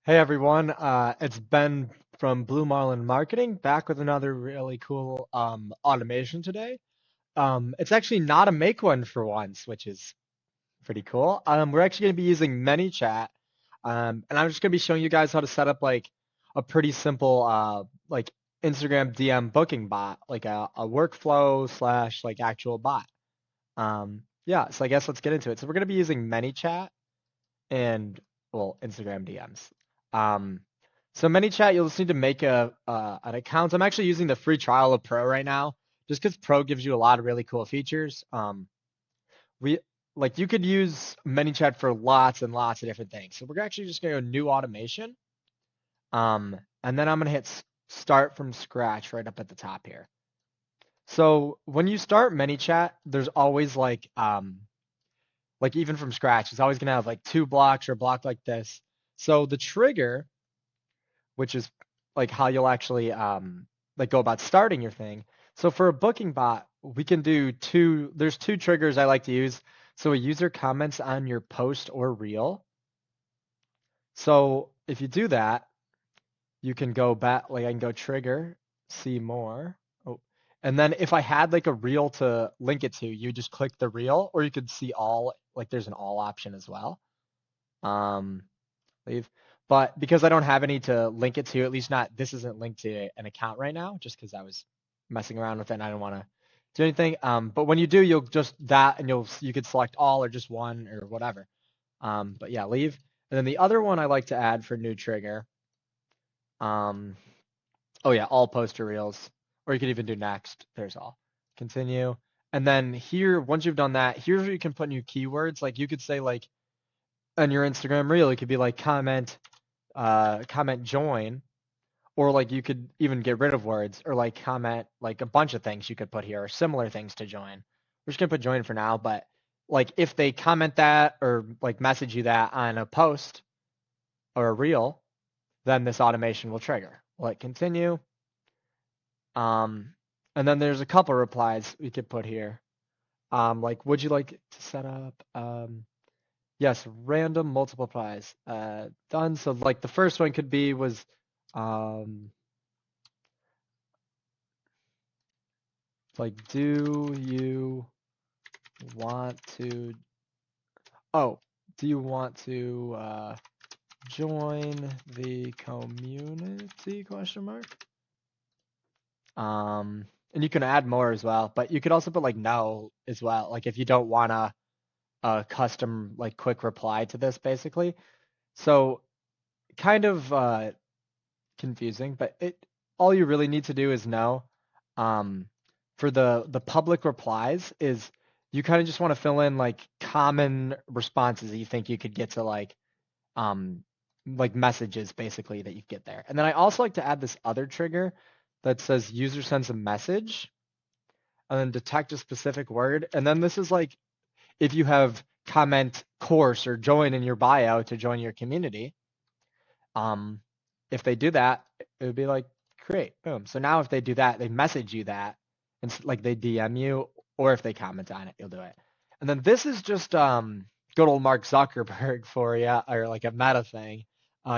Hey everyone, it's Ben from Blue Marlin Marketing back with another really cool automation today. It's actually not a make one for once, which is pretty cool. We're actually going to be using ManyChat, and I'm just going to be showing you guys how to set up like a pretty simple like Instagram DM booking bot, like a workflow slash like actual bot. Yeah, so I guess let's get into it. So we're going to be using ManyChat and well, Instagram DMs. Um, so ManyChat, you'll just need to make an account. I'm actually using the free trial of Pro right now, just because Pro gives you a lot of really cool features. We like you could use ManyChat for lots and lots of different things. So we're actually just gonna go new automation. And then I'm gonna hit start from scratch right up at the top here. So when you start ManyChat, there's always like even from scratch, it's always gonna have like two blocks or a block like this. So the trigger, which is like how you'll actually like go about starting your thing. So for a booking bot, we can do there's two triggers I like to use. So a user comments on your post or reel. So if you do that, you can go back, like I can go trigger, see more. Oh, and then if I had like a reel to link it to, you just click the reel, or you could see all, like there's an all option as well. Um, leave. But because I don't have any to link it to, at least not this isn't linked to an account right now, just because I was messing around with it and I don't want to do anything. But when you do, you'll just that and you could select all or just one or whatever. But yeah, leave. And then the other one I like to add for new trigger. Um, oh yeah, all poster reels, or you could even do next. There's all. Continue. And then here, once you've done that, here's where you can put new keywords. Like you could say like on your Instagram reel, it could be like comment join, or like you could even get rid of words or like comment like a bunch of things you could put here or similar things to join. We're just gonna put join for now, but like if they comment that or like message you that on a post or a reel, then this automation will trigger. We'll hit continue. Um, and then there's a couple replies we could put here. Like would you like to set up yes, random multiple replies. Done. So like the first one could be was um like, do you want to, oh, do you want to join the community, question mark? And you can add more as well, but you could also put like no as well. Like if you don't want a custom like quick reply to this basically. So kind of confusing, but it all you really need to do is know. Um, for the public replies is you kind of just want to fill in like common responses that you think you could get to um like messages basically that you get there. And then I also like to add this other trigger that says user sends a message and then detect a specific word. And then this is like if you have comment course or join in your bio to join your community. Um, if they do that, it would be like, great, boom. So now if they do that, they message you that, and like they DM you, or if they comment on it, you'll do it. And then this is just good old Mark Zuckerberg for you, or like a meta thing.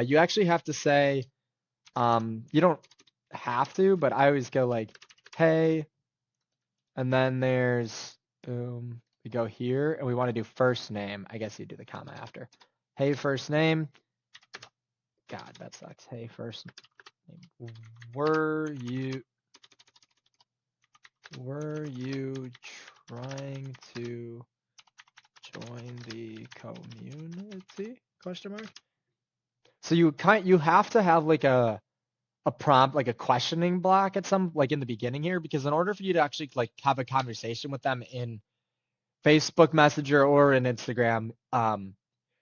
You actually have to say, you don't have to, but I always go like, hey, and then there's boom. We go here, and we want to do first name. I guess you do the comma after. Hey, first name. God, that sucks. Hey, first were you trying to join the community? Question mark. So you have to have like a prompt, like a questioning block at some like in the beginning here, because in order for you to actually like have a conversation with them in Facebook Messenger or in Instagram,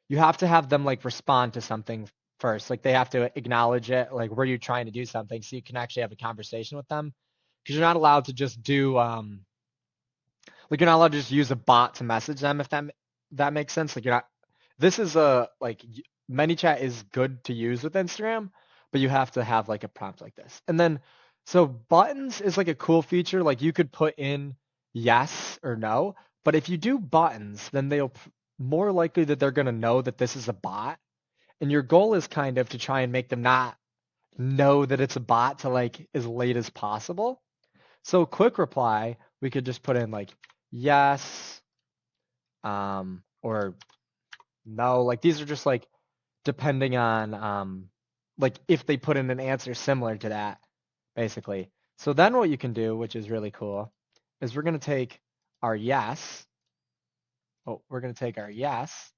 you have to have them like respond to something first. Like they have to acknowledge it, like were you trying to do something, so you can actually have a conversation with them. Because you're not allowed to just do like you're not allowed to just use a bot to message them if that makes sense. Like you're not. This is a like ManyChat is good to use with Instagram, but you have to have like a prompt like this. And then so buttons is like a cool feature. Like you could put in yes or no, but if you do buttons, then they'll more likely that they're gonna know that this is a bot, And your goal is kind of to try and make them not know that it's a bot to like as late as possible. So quick reply, we could just put in like yes, or no. Like these are just like depending on like if they put in an answer similar to that, basically. So then what you can do, which is really cool, is we're gonna take our yes. Oh, we're gonna take our yes.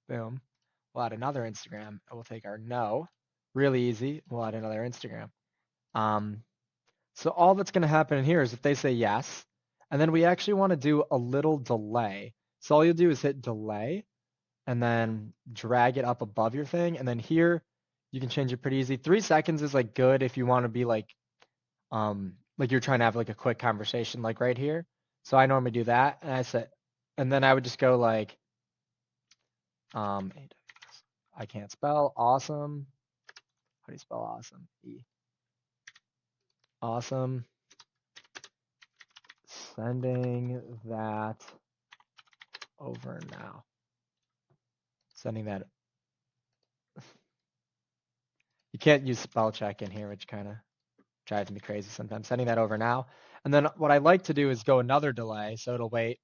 Boom. We'll add another Instagram and we'll take our no. Really easy. We'll add another Instagram. Um, so all that's going to happen in here is if they say yes, and then we actually want to do a little delay. So all you'll do is hit delay and then drag it up above your thing. And then here you can change it pretty easy. 3 seconds is like good if you want to be like you're trying to have like a quick conversation like right here. So I normally do that. And I said, and then I would just go like, I can't spell awesome. How do you spell awesome? E. Awesome. Sending that over now. Sending that. You can't use spell check in here, which kind of drives me crazy sometimes. Sending that over now. And then what I like to do is go another delay, so it'll wait.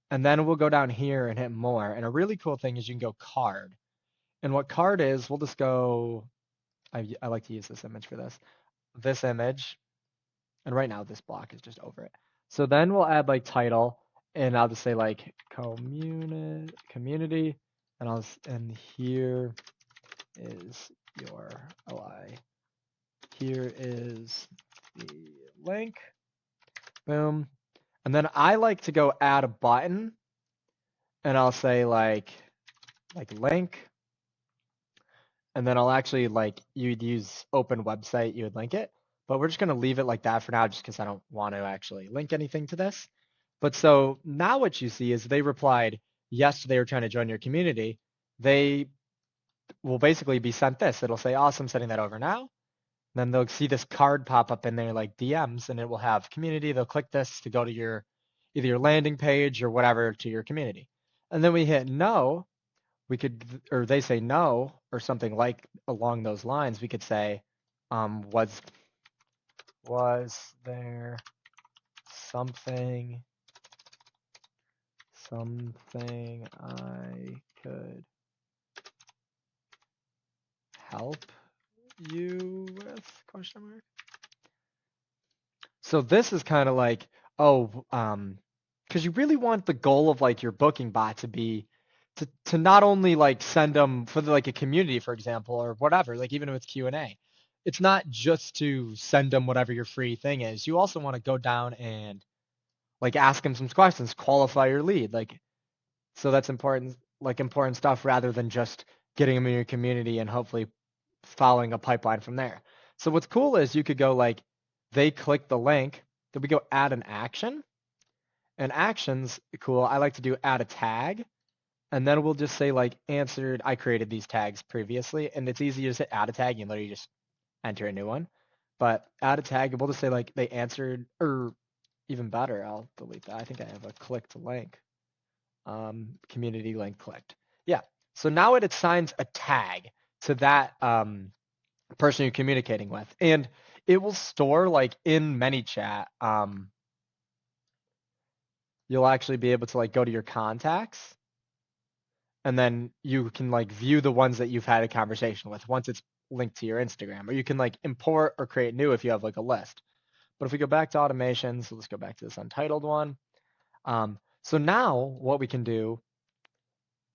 And then we'll go down here and hit more. And a really cool thing is you can go card. And what card is, we'll just go, I like to use this image for this. This image. And right now this block is just over it. So then we'll add like title, and I'll just say like community, and here is your OI. Here is the link. Boom. And then I like to go add a button, and I'll say like link. And then I'll actually like you'd use open website, you would link it. But we're just gonna leave it like that for now just because I don't want to actually link anything to this. But so now what you see is they replied, yes, they were trying to join your community. They will basically be sent this. It'll say, awesome, sending that over now. Then they'll see this card pop up in there like DMs, and it will have community. They'll click this to go to your either your landing page or whatever to your community. And then we hit no, we could, or they say no, or something like along those lines. We could say, was there something I could help you with? Question mark. So this is kind of like, because you really want the goal of like your booking bot to be to not only like send them for like a community, for example, or whatever, like even if it's Q&A. It's not just to send them whatever your free thing is. You also want to go down and like ask them some questions, qualify your lead, like so that's important, like important stuff rather than just getting them in your community and hopefully following a pipeline from there. So what's cool is you could go like they click the link, then we go add an action. And actions, cool. I like to do add a tag. And then we'll just say like answered. I created these tags previously, and it's easy to hit add a tag. You literally just enter a new one. But add a tag, we'll just say like they answered, or even better, I'll delete that. I think I have a clicked link. Community link clicked. Yeah. So now it assigns a tag to that person you're communicating with, and it will store like in ManyChat. You'll actually be able to like go to your contacts, and then you can like view the ones that you've had a conversation with once it's linked to your Instagram, or you can like import or create new if you have like a list. But if we go back to automations, so let's go back to this untitled one. So now what we can do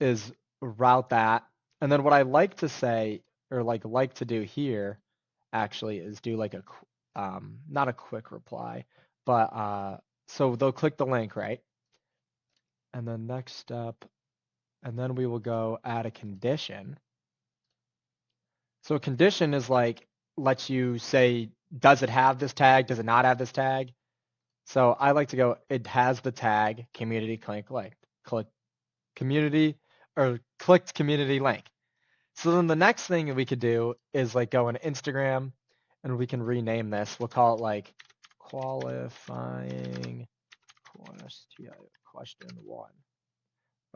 is route that. And then what I like to say, or like to do here actually is do like a, not a quick reply, but so they'll click the link, right? And then next step, and then we will go add a condition. So a condition is like, lets you say, does it have this tag? Does it not have this tag? So I like to go, it has the tag community click community or clicked community link. So then the next thing we could do is like go on Instagram, and we can rename this. We'll call it like qualifying question one,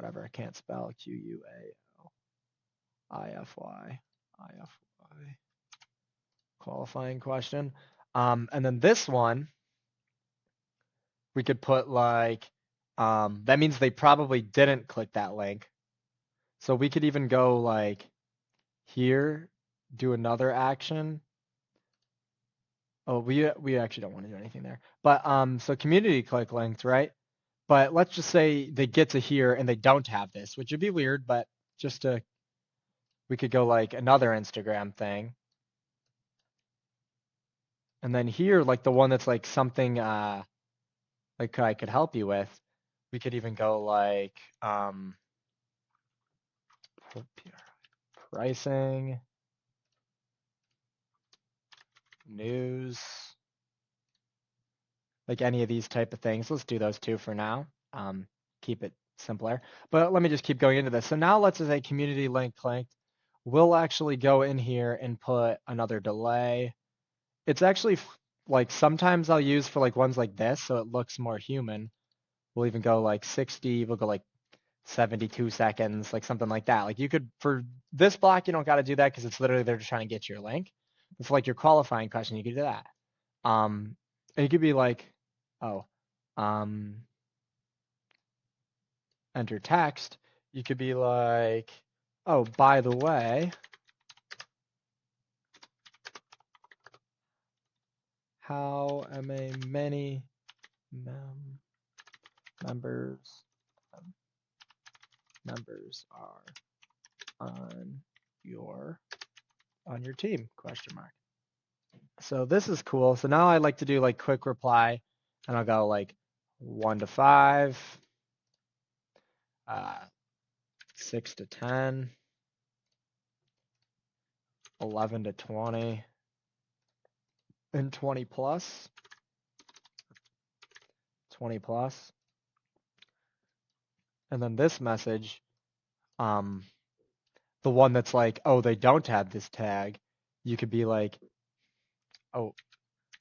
whatever, I can't spell, Qualify, qualifying question. And then this one, we could put like, that means they probably didn't click that link. So we could even go like here, do another action. Oh, we actually don't want to do anything there. But so community click linked, right? But let's just say they get to here and they don't have this, which would be weird, but just to, we could go like another Instagram thing. And then here, like the one that's like something like I could help you with, we could even go like pricing, news, like any of these type of things. Let's do those two for now. Keep it simpler. But let me just keep going into this. So now let's say community link clicked. We'll actually go in here and put another delay. It's actually like sometimes I'll use for like ones like this, so it looks more human. We'll even go like 60, we'll go like 72 seconds, like something like that. Like you could, for this block, you don't got to do that because it's literally they're just trying to get your link. But for like your qualifying question, you could do that. And it could be like, oh, enter text. You could be like, oh, by the way, how many members are on your team, question mark. So this is cool. So now I like to do like quick reply, and I'll go like 1 to 5, 6 to 10, 11 to 20, and 20 plus. 20 plus. And then this message, the one that's like, oh, they don't have this tag, you could be like, oh,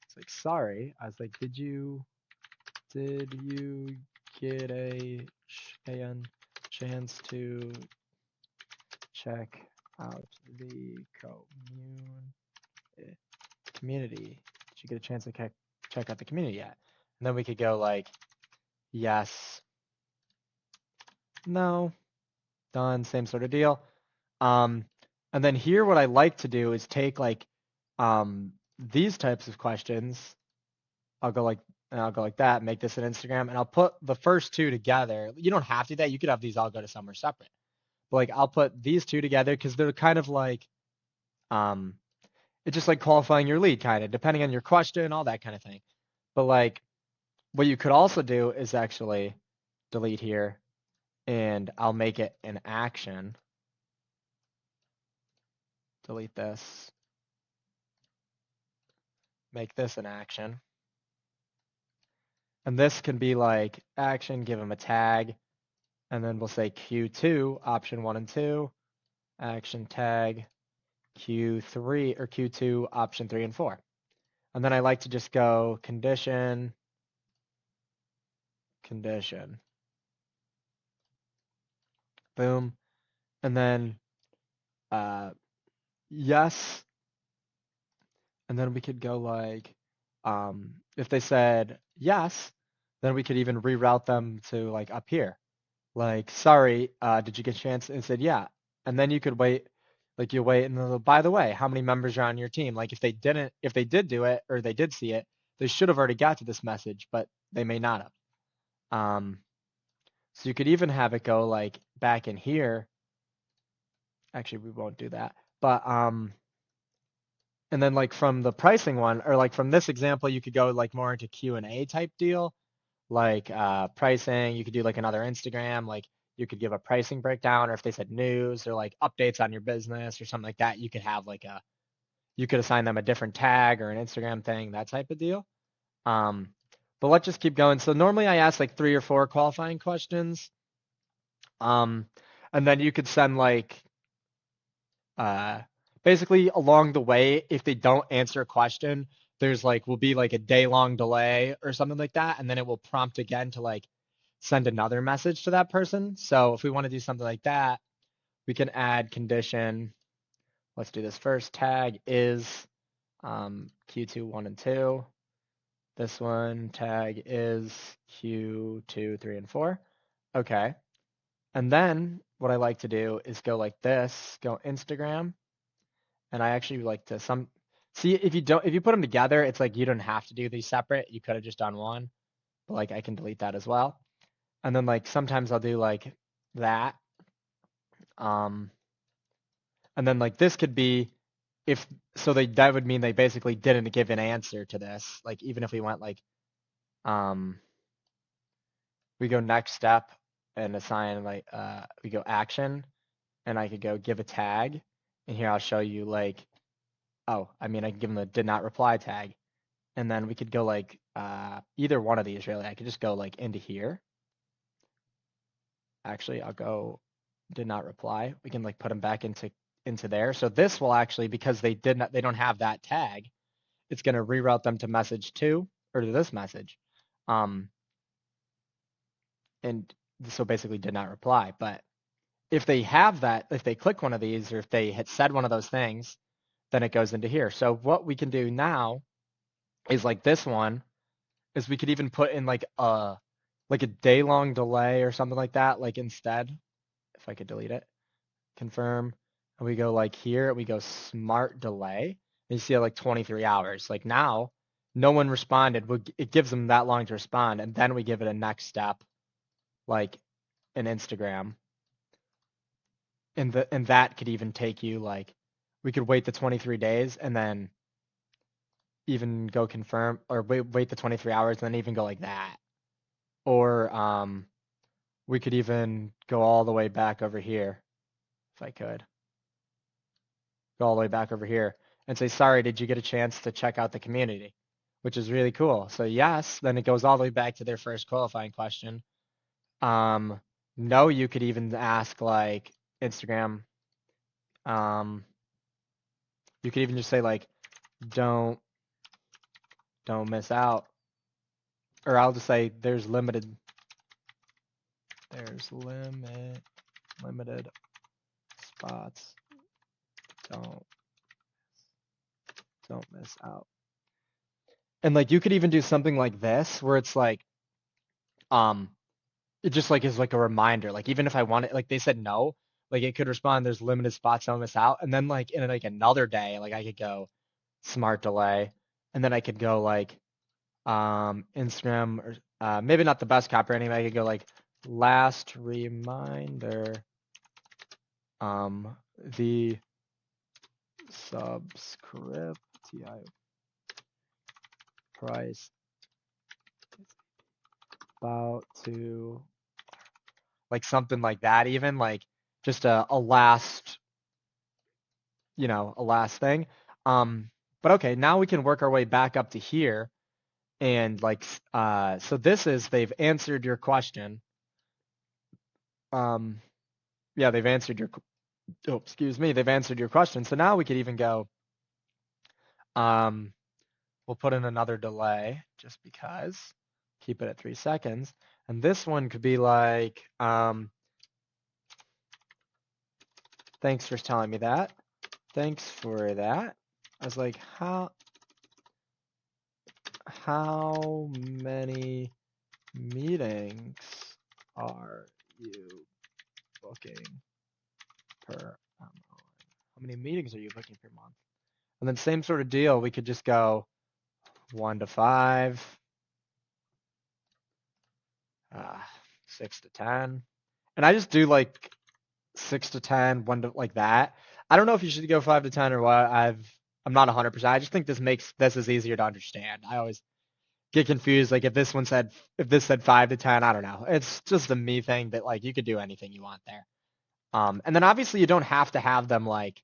it's like, sorry. I was like, did you get a chance to check out the community? Did you get a chance to check out the community yet? And then we could go like, yes, no, done, same sort of deal. And then here, what I like to do is take like these types of questions. I'll go like that, make this an Instagram, and I'll put the first two together. You don't have to do that. You could have these all go to somewhere separate. But like I'll put these two together because they're kind of like it's just like qualifying your lead, kind of, depending on your question, all that kind of thing. But like what you could also do is actually delete here, and I'll make it an action. Delete this. Make this an action. And this can be like action, give them a tag, and then we'll say Q2, option 1 and 2, action tag, Q3 or Q2, option 3 and 4. And then I like to just go condition, boom, and then yes, and then we could go like, if they said yes, then we could even reroute them to like up here. Like, sorry, did you get a chance? And it said, yeah. And then you could wait, like you wait and they'll, by the way, how many members are on your team? Like if they did do it or they did see it, they should have already got to this message, but they may not have. So you could even have it go like back in here. Actually, we won't do that. But and then like from the pricing one, or like from this example, you could go like more into Q&A type deal, like pricing. You could do like another Instagram, like you could give a pricing breakdown, or if they said news or like updates on your business or something like that, you could have like you could assign them a different tag or an Instagram thing, that type of deal. But let's just keep going. So normally I ask like 3 or 4 qualifying questions. And then you could send like basically along the way, if they don't answer a question, there's like will be like a day-long delay or something like that, and then it will prompt again to like send another message to that person. So if we want to do something like that, we can add condition. Let's do this first. Tag is Q2, 1, and 2. This one tag is Q2, 3, and 4. Okay. And then what I like to do is go like this, go Instagram, and I actually like to see if you put them together, it's like you don't have to do these separate. You could have just done one, but like I can delete that as well. And then like sometimes I'll do like that. Um, and then like this could be if so that would mean they basically didn't give an answer to this. Like even if we went like um we go next step and assign like we go action and I could go give a tag and here I'll show you like I can give them the did not reply tag and then we could go like either one of these really. I could just go like into here. Actually, I'll go did not reply. We can like put them back into there. So this will actually because they don't have that tag, it's going to reroute them to message 2 or to this message. And so basically did not reply, but if they have that, if they click one of these or if they had said one of those things, then it goes into here. So what we can do now is like this one is we could even put in like a day-long delay or something like that, like instead, if I could delete it, confirm, and we go like here, we go smart delay, and you see like 23 hours. Like now, no one responded. It gives them that long to respond, and then we give it a next step, like an Instagram. And that could even take you like we could wait the 23 days and then even go confirm or wait the 23 hours and then even go like that. Or we could even go all the way back over here if I could. Go all the way back over here and say, sorry, did you get a chance to check out the community? Which is really cool. So yes, then it goes all the way back to their first qualifying question. No, you could even ask like Instagram. You could even just say like, don't miss out. Or I'll just say there's limited spots. Don't miss out. And like you could even do something like this where it's like it just like is like a reminder. Like even if I want it, like they said no, like it could respond there's limited spots, don't miss out. And then like in like another day, like I could go smart delay and then I could go like Instagram or maybe not the best copywriting, but I could go like last reminder the subscript price about to like something like that even like just a last a last thing. But okay, now we can work our way back up to here and like so this is they've answered your question. Yeah, they've answered your they've answered your question. So now we could even go we'll put in another delay just because. Keep it at 3 seconds. And this one could be like thanks for telling me that. Thanks for that. I was like, how many meetings are you booking per month? How many meetings are you booking per month? And then same sort of deal, we could just go 1 to 5, 6 to 10. And I just do like 6 to 10, 1 to like that. I don't know if you should go 5 to 10 or what. I'm not 100%. I just think this is easier to understand. I always get confused. Like if this said 5 to 10, I don't know. It's just a me thing that like you could do anything you want there. And then obviously you don't have to have them like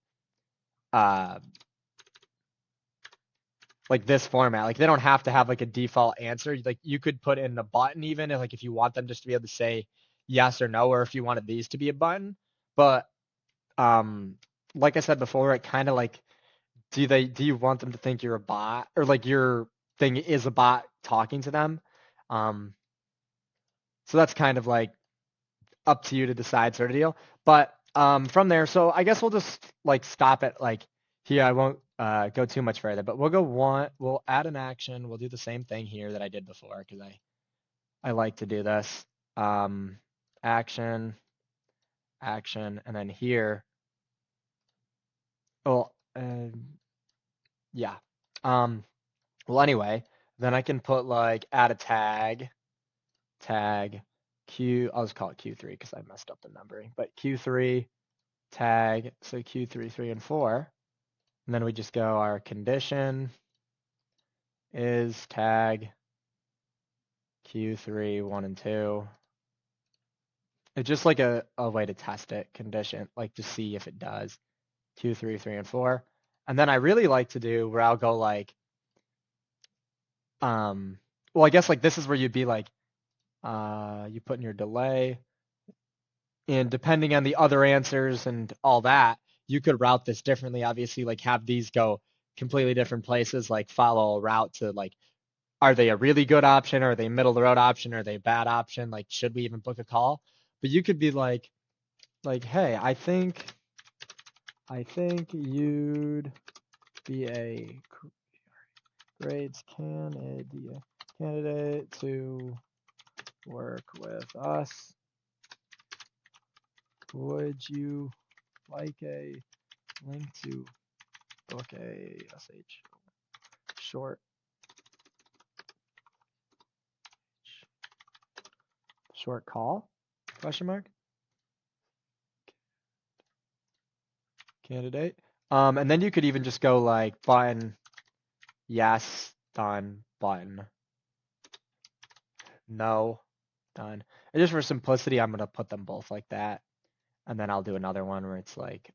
this format. Like they don't have to have like a default answer. Like you could put in a button even like if you want them just to be able to say yes or no, or if you wanted these to be a button. But like I said before, it kind of like do you want them to think you're a bot or like your thing is a bot talking to them? So that's kind of like up to you to decide sort of deal. But from there, so I guess we'll just like stop it like here. I won't go too much further, but we'll add an action. We'll do the same thing here that I did before because I like to do this. Um, action, action, and then here, well, yeah. Um, well, anyway, then I can put like add a tag Q. I'll just call it Q3 because I messed up the numbering, but Q3 tag, so Q3, 3, and 4. And then we just go our condition is tag Q3, 1, and 2. It's just like a way to test it, condition, like to see if it does Q3, 3, and 4. And then I really like to do where I'll go like, well, I guess like this is where you'd be like, you put in your delay, and depending on the other answers and all that, you could route this differently. Obviously, like have these go completely different places, like follow a route to like, are they a really good option? Are they middle of the road option? Are they a bad option? Like, should we even book a call? But you could be hey, I think you'd be a great candidate to work with us. Would you like a link to book a short call? Question mark. Candidate. And then you could even just go like button, yes, done, button, no, done. And just for simplicity, I'm gonna put them both like that. And then I'll do another one where it's like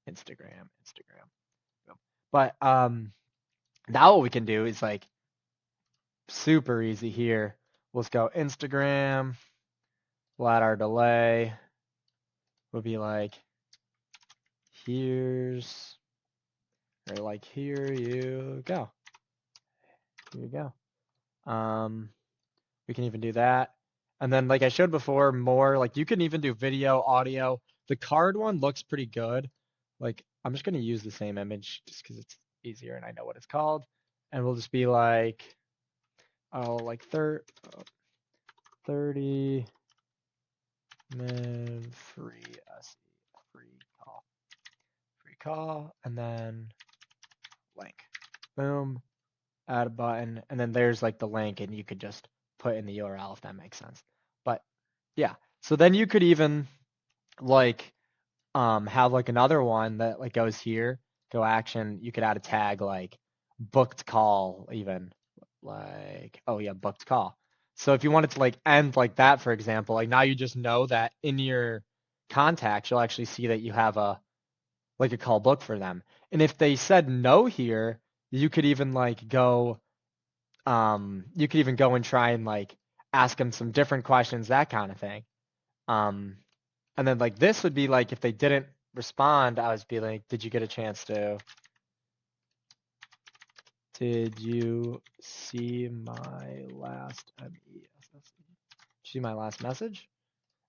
Instagram. But now what we can do is like super easy here. Let's go Instagram. We'll add our delay. We'll be like, here's, or like, here you go. Here you go. We can even do that. And then like I showed before, more like you can even do video, audio. The card one looks pretty good. Like I'm just gonna use the same image just because it's easier and I know what it's called. And we'll just be like, oh, like 30 min free free call, and then link. Boom, add a button, and then there's like the link, and you could just put in the URL if that makes sense. But yeah, so then you could even like have like another one that like goes here, go action. You could add a tag like booked call, even like, oh yeah, booked call. So if you wanted to like end like that, for example, like now you just know that in your contacts you'll actually see that you have a like a call book for them. And if they said no here, you could even like go you could even go and try and like ask them some different questions, that kind of thing. Um and then like this would be like if they didn't respond, I would be like, did you get a chance to did you see my last see my last message?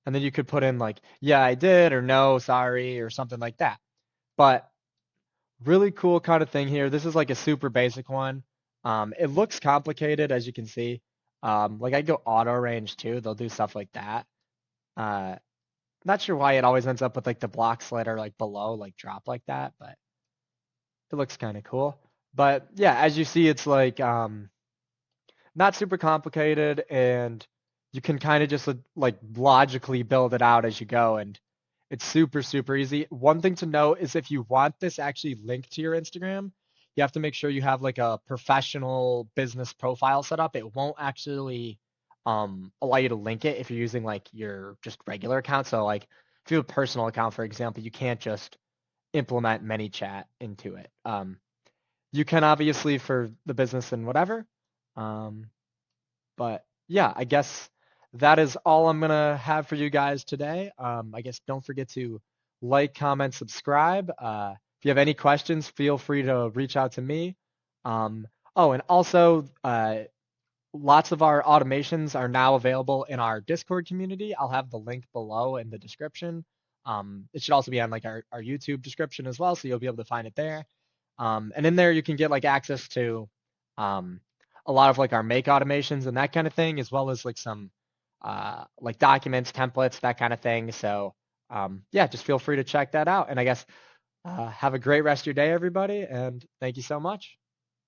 And then you could put in like, yeah, I did, or no, sorry, or something like that. But really cool kind of thing here. This is like a super basic one. It looks complicated as you can see. Like I go auto range too. They'll do stuff like that. Uh, Not sure why it always ends up with like the block slider like below, like drop like that, but it looks kind of cool. But yeah, as you see, it's like not super complicated, and you can kind of just like logically build it out as you go, and it's super easy. One thing to note is if you want this actually linked to your Instagram, you have to make sure you have like a professional business profile set up. It won't actually allow you to link it if you're using like your just regular account. So like if you have a personal account, for example, you can't just implement ManyChat into it. You can obviously for the business and whatever. Um, but yeah, I guess that is all I'm gonna have for you guys today. I guess don't forget to like, comment, subscribe. If you have any questions, feel free to reach out to me. Um, oh, and also lots of our automations are now available in our Discord community. I'll have the link below in the description. It should also be on like our YouTube description as well, so you'll be able to find it there. And in there you can get like access to um, a lot of like our make automations and that kind of thing, as well as like some like documents, templates, that kind of thing. So yeah, just feel free to check that out. And I guess have a great rest of your day, everybody, and thank you so much.